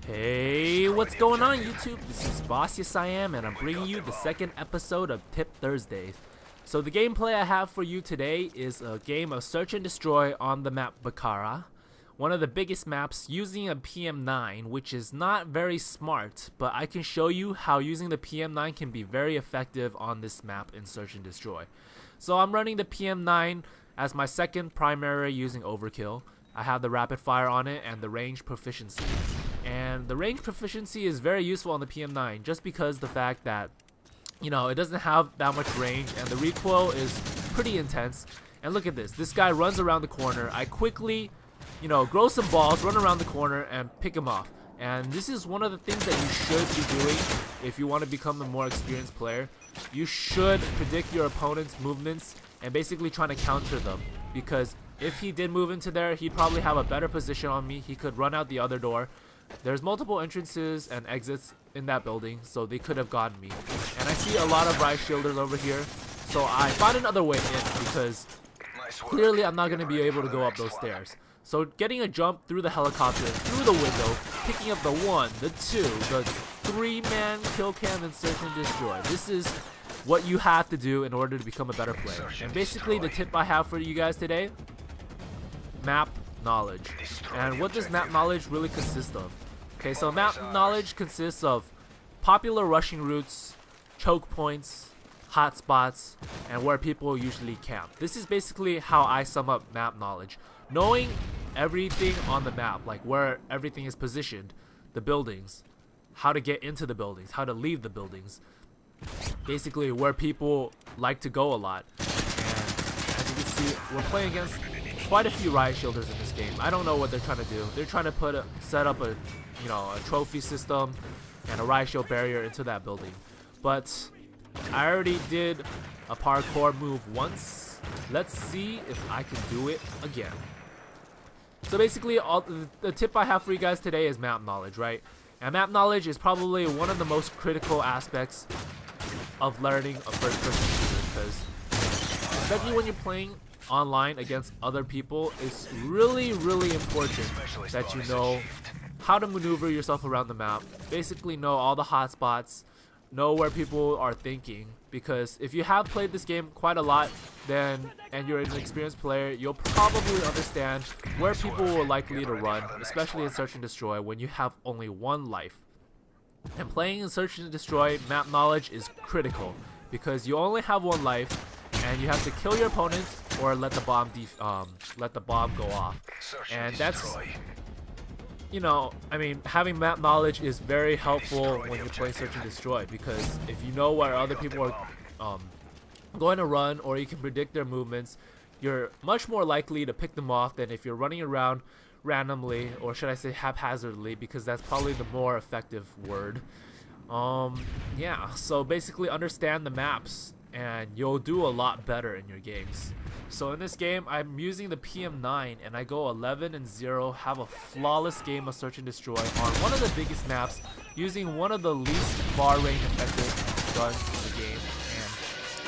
Hey, what's going on YouTube? This is Boss YesIAm, and I'm bringing you the second episode of Tip Thursdays. So the gameplay I have for you today is a game of search and destroy on the map Bakara, one of the biggest maps using a PM-9, which is not very smart, but I can show you how using the PM-9 can be very effective on this map in search and destroy. So I'm running the PM-9 as my second primary using overkill. I have the rapid fire on it and the range proficiency. And the range proficiency is very useful on the PM-9 just because the fact that, you know, it doesn't have that much range and the recoil is pretty intense. And look at this. This guy runs around the corner. I quickly, you know, grow some balls, run around the corner and pick him off. And this is one of the things that you should be doing if you want to become a more experienced player. You should predict your opponent's movements and basically trying to counter them, because if he did move into there, he'd probably have a better position on me. He could run out the other door. There's multiple entrances and exits in that building, so they could have gotten me. And I see a lot of riot shielders over here, so I found another way in because clearly I'm not going to be able to go up those stairs. So getting a jump through the helicopter, through the window, picking up the 1, the 2, the 3-man kill cam and search and destroy. This is what you have to do in order to become a better player. And basically the tip I have for you guys today, map knowledge. And what does map knowledge really consist of? Okay, so map knowledge consists of popular rushing routes, choke points, hotspots, and where people usually camp. This is basically how I sum up map knowledge. Knowing everything on the map, like where everything is positioned, the buildings, how to get into the buildings, how to leave the buildings, basically where people like to go a lot. And as you can see, we're playing against quite a few riot shielders in this game. I don't know what they're trying to do. They're trying to set up a trophy system and a riot shield barrier into that building. But I already did a parkour move once. Let's see if I can do it again. So basically, the tip I have for you guys today is map knowledge, right? And map knowledge is probably one of the most critical aspects of learning a first-person shooter, because especially when you're playing online against other people, it's really important that you know how to maneuver yourself around the map, basically know all the hotspots, know where people are thinking, because if you have played this game quite a lot and you're an experienced player, you'll probably understand where people are likely to run, especially in search and destroy when you have only one life. And playing in search and destroy, map knowledge is critical because you only have one life and you have to kill your opponents or let the bomb go off. And that's, you know, I mean, having map knowledge is very helpful when you're playing search and destroy, because if you know where other people are going to run, or you can predict their movements, you're much more likely to pick them off than if you're running around randomly, or should I say haphazardly, because that's probably the more effective word. Yeah, so basically understand the maps and you'll do a lot better in your games. So in this game, I'm using the PM-9 and I go 11-0, have a flawless game of search and destroy on one of the biggest maps, using one of the least far range effective guns in the game. And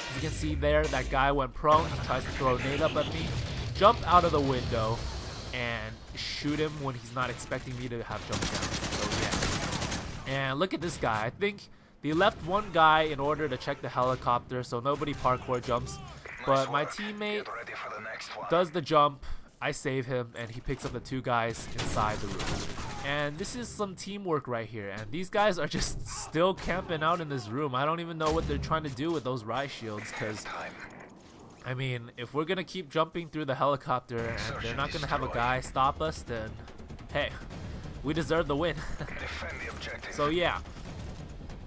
as you can see there, that guy went prone. He tries to throw a nade up at me, jump out of the window, and shoot him when he's not expecting me to have jumped down. So yeah. And look at this guy. I think they left one guy in order to check the helicopter so nobody parkour jumps. But my teammate does the jump, I save him, and he picks up the 2 guys inside the room. And this is some teamwork right here. And these guys are just still camping out in this room. I don't even know what they're trying to do with those riot shields, because I mean, if we're gonna keep jumping through the helicopter and they're not gonna have a guy stop us, then hey, we deserve the win. So yeah,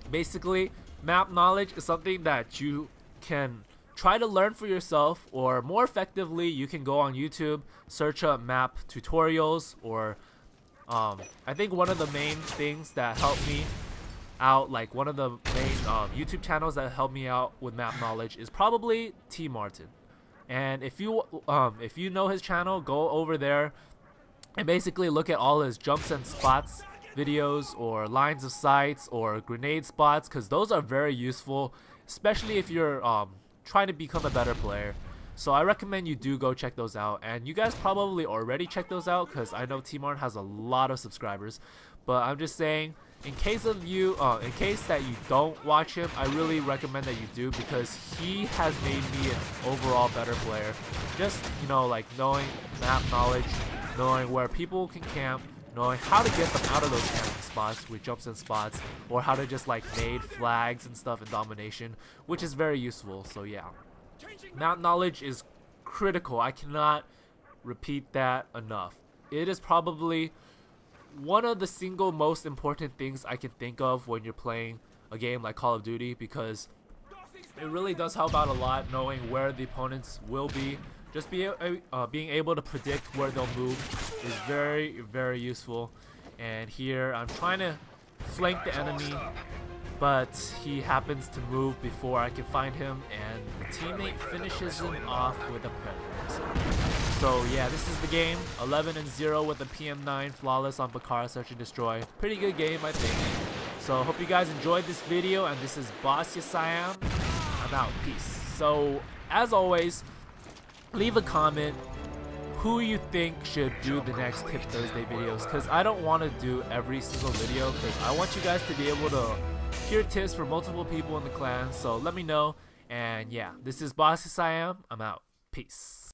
basically map knowledge is something that you can try to learn for yourself, or more effectively you can go on YouTube, search up map tutorials, or I think one of the main things that helped me out, like one of the main YouTube channels that helped me out with map knowledge, is probably T Martin. And if you know his channel, go over there and basically look at all his jumps and spots videos, or lines of sights, or grenade spots, because those are very useful, especially if you're trying to become a better player. So I recommend you do go check those out, and you guys probably already checked those out because I know T-Mart has a lot of subscribers. But I'm just saying, in case that you don't watch him, I really recommend that you do, because he has made me an overall better player. Just, you know, like knowing map knowledge, knowing where people can camp, knowing how to get them out of those camping spots with jumps and spots, or how to just like nade flags and stuff in domination, which is very useful. So yeah, map knowledge is critical. I cannot repeat that enough. It is probably one of the single most important things I can think of when you're playing a game like Call of Duty, because it really does help out a lot knowing where the opponents will be. Just being able to predict where they'll move is very, very useful. And here I'm trying to flank the enemy, but he happens to move before I can find him, and the teammate finishes him off with a predator. So yeah, this is the game. 11-0 with the PM-9 flawless on Bakara Search and Destroy. Pretty good game, I think. So hope you guys enjoyed this video, and this is Boss YesIAm. I'm out. Peace. So as always, leave a comment who you think should do the next Tip Thursday videos, because I don't want to do every single video, because I want you guys to be able to hear tips from multiple people in the clan. So let me know. And yeah, this is Boss YesIAm. I'm out. Peace.